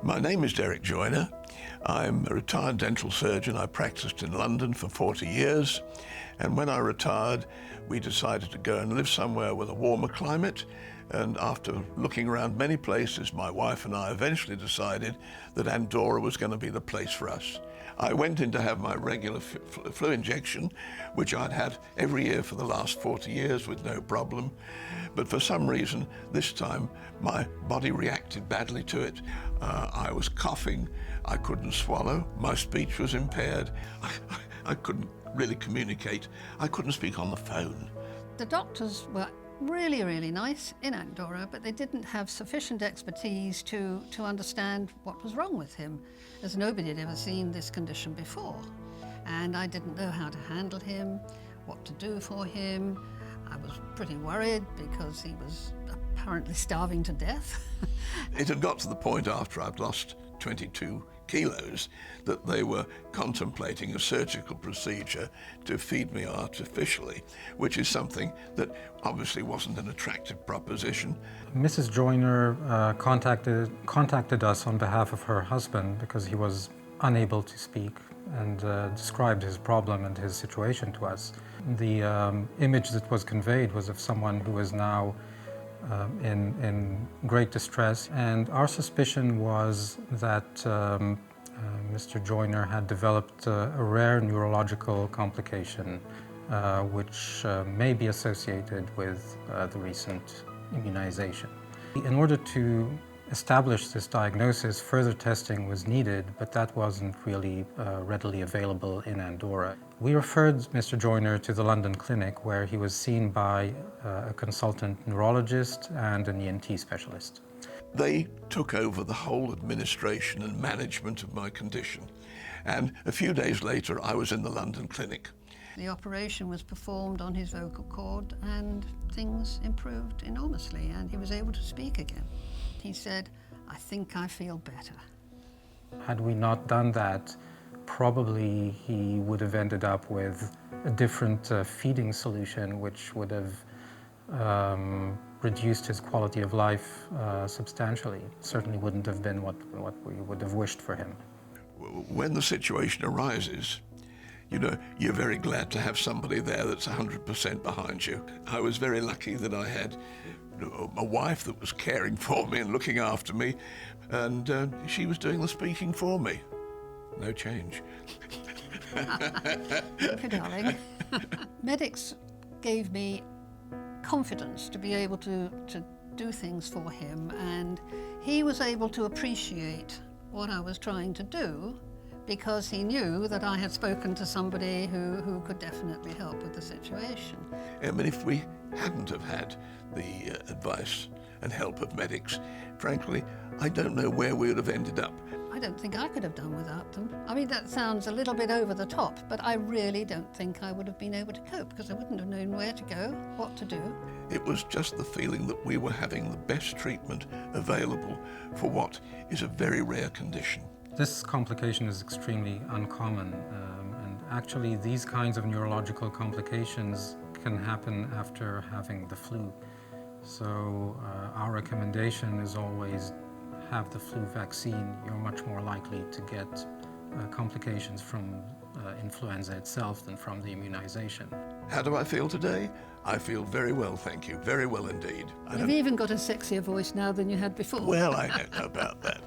My name is Derek Joyner. I'm a retired dental surgeon. I practiced in London for 40 years, and when I retired, we decided to go and live somewhere with a warmer climate. And after looking around many places, my wife and I eventually decided that Andorra was going to be the place for us. I went in to have my regular flu injection, which I'd had every year for the last 40 years with no problem. But for some reason, this time, my body reacted badly to it. I was coughing, I couldn't swallow, my speech was impaired, I couldn't really communicate, I couldn't speak on the phone. The doctors were really nice in Andorra, but they didn't have sufficient expertise to understand what was wrong with him, as nobody had ever seen this condition before. And I didn't know how to handle him, what to do for him. I was pretty worried because he was apparently starving to death. It had got to the point after I'd lost 22 kilos that they were contemplating a surgical procedure to feed me artificially, which is something that obviously wasn't an attractive proposition. Mrs. Joyner contacted us on behalf of her husband because he was unable to speak and described his problem and his situation to us. The image that was conveyed was of someone who is now in great distress, and our suspicion was that Mr. Joyner had developed a rare neurological complication which may be associated with the recent immunization. In order to establish this diagnosis, further testing was needed, but that wasn't really readily available in Andorra. We referred Mr. Joyner to the London clinic, where he was seen by a consultant neurologist and an ENT specialist. They took over the whole administration and management of my condition, and a few days later I was in the London clinic. The operation was performed on his vocal cord and things improved enormously and he was able to speak again. He said, "I think I feel better." Had we not done that, probably he would have ended up with a different feeding solution, which would have reduced his quality of life substantially. It certainly wouldn't have been what we would have wished for him. When the situation arises, you know, you're very glad to have somebody there that's 100% behind you. I was very lucky that I had a wife that was caring for me and looking after me, and she was doing the speaking for me. No change. Thank you, darling. Medix gave me confidence to be able to do things for him, and he was able to appreciate what I was trying to do because he knew that I had spoken to somebody who could definitely help with the situation. I mean, if we hadn't have had the advice and help of Medix, frankly, I don't know where we would have ended up. I don't think I could have done without them. I mean, that sounds a little bit over the top, but I really don't think I would have been able to cope because I wouldn't have known where to go, what to do. It was just the feeling that we were having the best treatment available for what is a very rare condition. This complication is extremely uncommon, and actually these kinds of neurological complications can happen after having the flu. So our recommendation is always have the flu vaccine. You're much more likely to get complications from influenza itself than from the immunization. How do I feel today? I feel very well, thank you. Very well indeed. You've even got a sexier voice now than you had before. Well, I don't know about that.